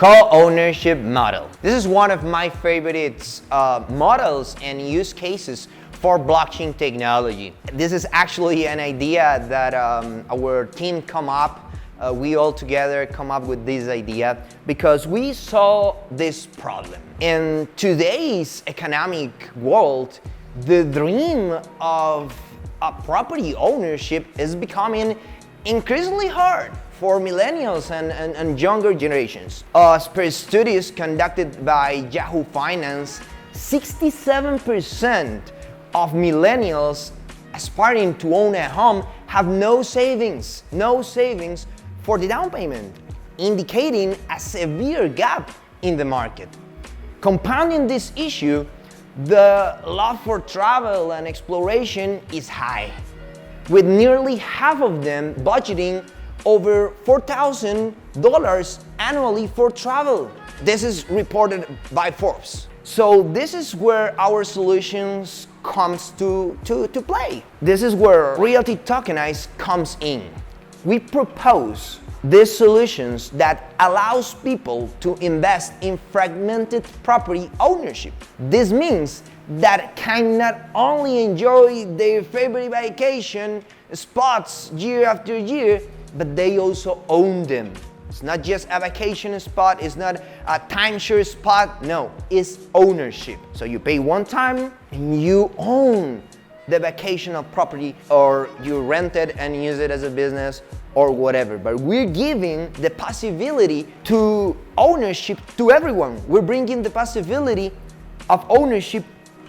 Co-ownership model. This is one of my favorite models and use cases for blockchain technology. This is actually an idea that our team come up. We all together come up with this idea because we saw this problem. In today's economic world, the dream of a property ownership is becoming increasingly hard for millennials and younger generations. As per studies conducted by Yahoo Finance, 67% of millennials aspiring to own a home have no savings for the down payment, indicating a severe gap in the market. Compounding this issue, the love for travel and exploration is high, with nearly half of them budgeting over $4,000 annually for travel. This is reported by Forbes. So this is where our solutions comes to play. This is where Realty Tokenize comes in. We propose these solutions that allows people to invest in fragmented property ownership. This means that can not only enjoy their favorite vacation spots year after year, but they also own them. It's not just a vacation spot, it's not a timeshare spot, no, it's ownership. So you pay one time and you own the vacational property, or you rent it and use it as a business or whatever. But we're giving the possibility to ownership to everyone. We're bringing the possibility of ownership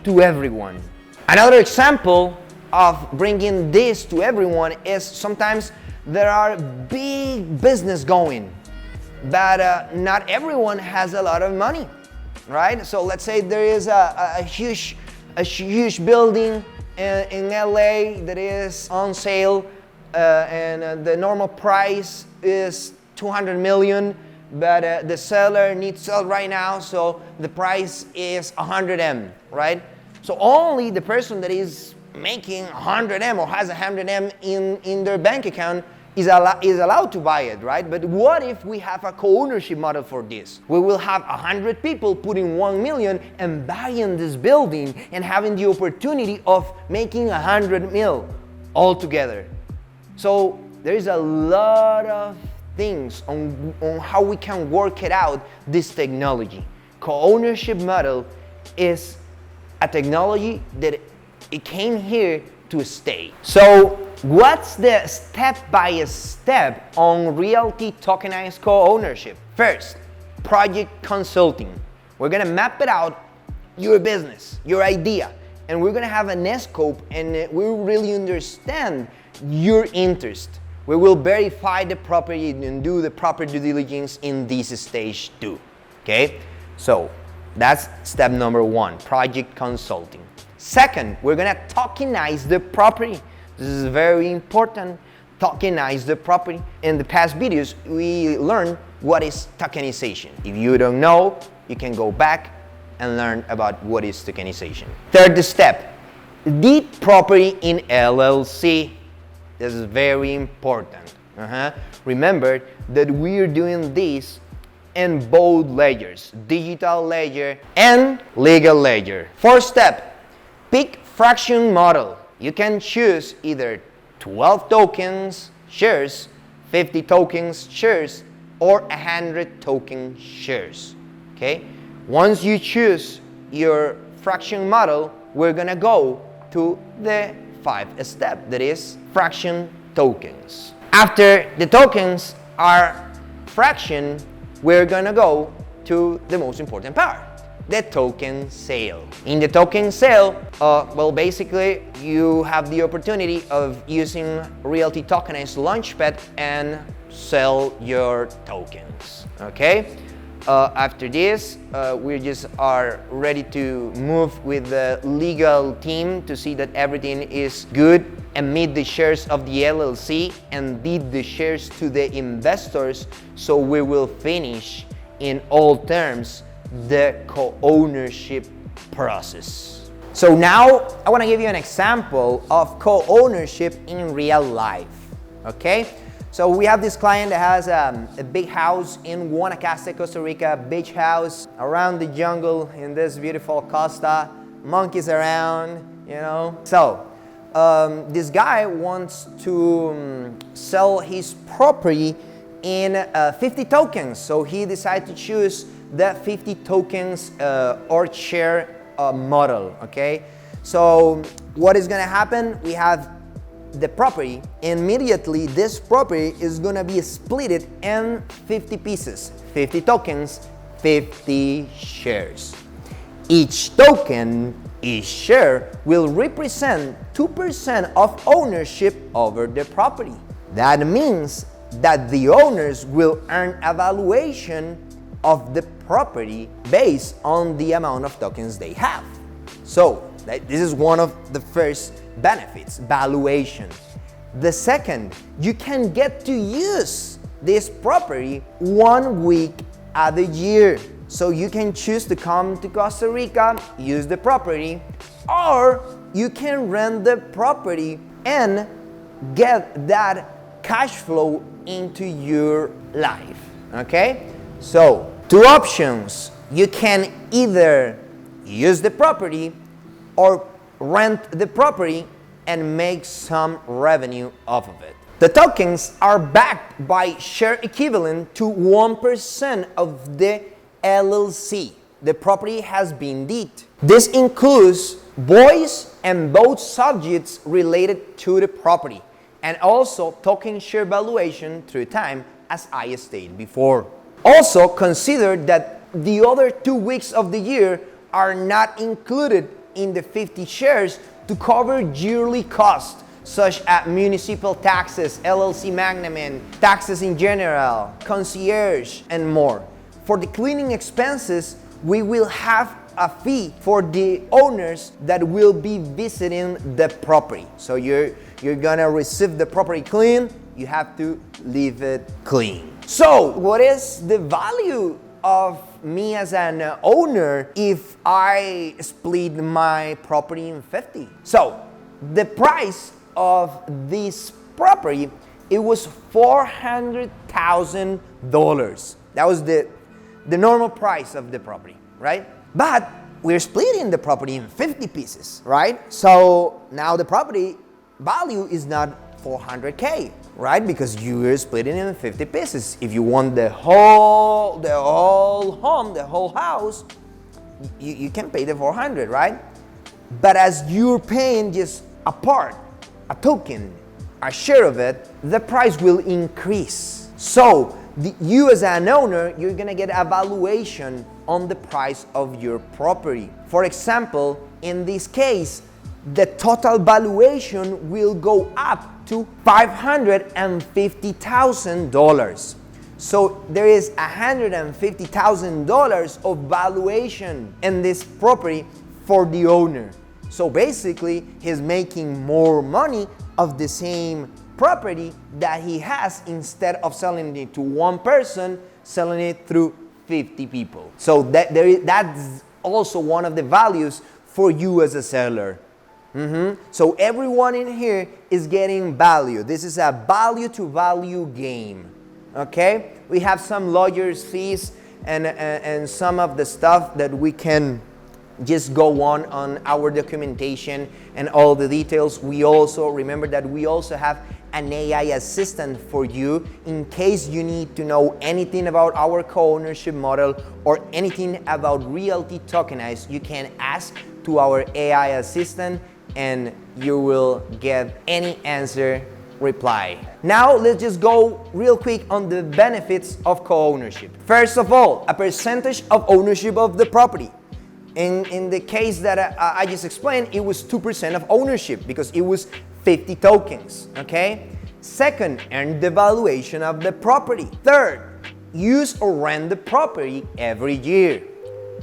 to everyone. Another example of bringing this to everyone is sometimes there are big business going, but not everyone has a lot of money, right? So let's say there is a huge building in LA that is on sale, and the normal price is 200 million, but the seller needs to sell right now, so the price is 100M, right? So only the person that is making 100M or has 100M in their bank account is allowed to buy it, right? But what if we have a co-ownership model for this? We will have 100 people putting 1 million and buying this building and having the opportunity of making 100 mil all together. So there is a lot of things on how we can work it out, this technology. Co-ownership model is a technology that it came here to stay. So what's the step-by-step on Realty Tokenized co-ownership? First, project consulting. We're gonna map it out, your business, your idea, and we're gonna have an scope, and we will really understand your interest. We will verify the property and do the proper due diligence in this stage too, okay? So that's step number one, project consulting. Second, we're gonna tokenize the property. This is very important, tokenize the property. In the past videos, we learned what is tokenization. If you don't know, you can go back and learn about what is tokenization. Third step, deed property in LLC. This is very important. Remember that we're doing this in both ledgers, digital ledger and legal ledger. Fourth step, pick fraction model. You can choose either 12 tokens shares, 50 tokens shares, or 100 token shares, okay? Once you choose your fraction model, we're gonna go to the 5th step, that is fraction tokens. After the tokens are fraction, we're gonna go to the most important part, the token sale. In the token sale, well, basically you have the opportunity of using Realty Tokenized Launchpad and sell your tokens, okay? After this, we just are ready to move with the legal team to see that everything is good, emit the shares of the LLC and deed the shares to the investors, so we will finish in all terms the co-ownership process. So now I want to give you an example of co-ownership in real life, okay? So we have this client that has a big house in Guanacaste, Costa Rica, beach house around the jungle in this beautiful costa, monkeys around, you know. So this guy wants to sell his property in 50 tokens. So he decided to choose the 50 tokens or share model, okay? So what is gonna happen? We have the property. Immediately this property is gonna be split in 50 pieces, 50 tokens, 50 shares. Each token, each share will represent 2% of ownership over the property. That means that the owners will earn a valuation of the property based on the amount of tokens they have. So this is one of the first benefits, valuation. The second, you can get to use this property 1 week out of the year. So you can choose to come to Costa Rica, use the property, or you can rent the property and get that cash flow into your life, okay? So 2 options. You can either use the property or rent the property and make some revenue off of it. The tokens are backed by share equivalent to 1% of the LLC. The property has been deed. This includes voice and both subjects related to the property, and also token share valuation through time, as I stated before. Also consider that the other 2 weeks of the year are not included in the 50 shares to cover yearly costs such as municipal taxes, LLC management, taxes in general, concierge, and more. For the cleaning expenses, we will have a fee for the owners that will be visiting the property. So you're gonna receive the property clean, you have to leave it clean. So what is the value of me as an owner if I split my property in 50? So the price of this property, it was $400,000. That was the normal price of the property, right? But we're splitting the property in 50 pieces, right? So now the property value is not 400K, right? Because you are splitting it in 50 pieces. If you want the whole home, the whole house, you can pay the 400, right? But as you're paying just a part, a token, a share of it, the price will increase. So you as an owner, you're gonna get a valuation on the price of your property. For example, in this case, the total valuation will go up to $550,000. So there is $150,000 of valuation in this property for the owner. So basically, he's making more money of the same property that he has, instead of selling it to one person, selling it through 50 people. So that's also one of the values for you as a seller. So everyone in here is getting value. This is a value to value game. Okay, we have some lawyers' fees and some of the stuff that we can just go on our documentation and all the details. We also remember that we also have an AI assistant for you in case you need to know anything about our co-ownership model or anything about Realty Tokenized. You can ask to our AI assistant and you will get any answer reply. Now let's just go real quick on the benefits of co-ownership. First of all, a percentage of ownership of the property. In the case that I just explained, it was 2% of ownership because it was 50 tokens, okay? Second, earn the valuation of the property. Third, use or rent the property every year.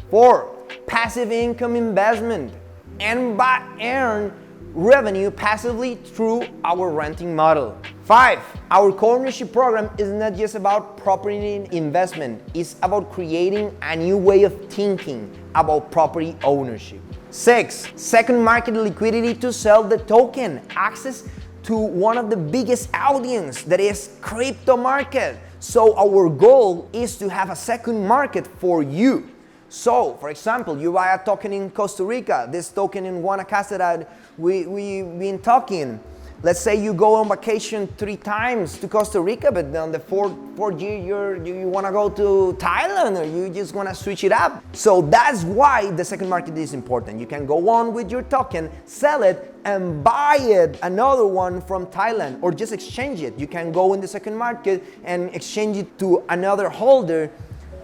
4, passive income investment, and earn revenue passively through our renting model. 5, our co-ownership program is not just about property investment, it's about creating a new way of thinking about property ownership. 6, second market liquidity to sell the token, access to one of the biggest audience, that is crypto market. So our goal is to have a second market for you. So, for example, you buy a token in Costa Rica, this token in Guanacaste that we've been talking. Let's say you go on vacation 3 times to Costa Rica, but on the fourth year you want to go to Thailand, or you just want to switch it up. So that's why the second market is important. You can go on with your token, sell it, and buy it, another one from Thailand, or just exchange it. You can go in the second market and exchange it to another holder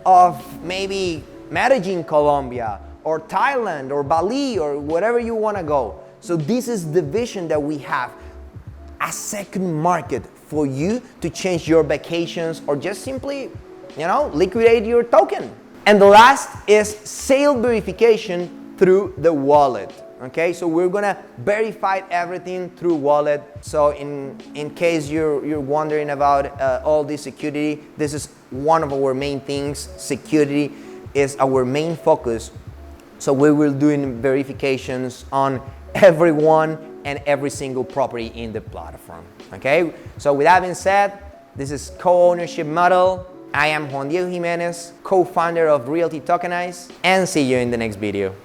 of maybe Medellin, Colombia, or Thailand, or Bali, or wherever you want to go. So this is the vision that we have. A second market for you to change your vacations, or just simply, liquidate your token. And the last is sale verification through the wallet. Okay, so we're gonna verify everything through wallet. So in case you're wondering about all this security, this is one of our main things. Security is our main focus. So we will doing verifications on everyone and every single property in the platform. Okay, so with that being said, this is co-ownership model. I am Juan Diego Jimenez, co-founder of Real Estate Tokenize, and see you in the next video.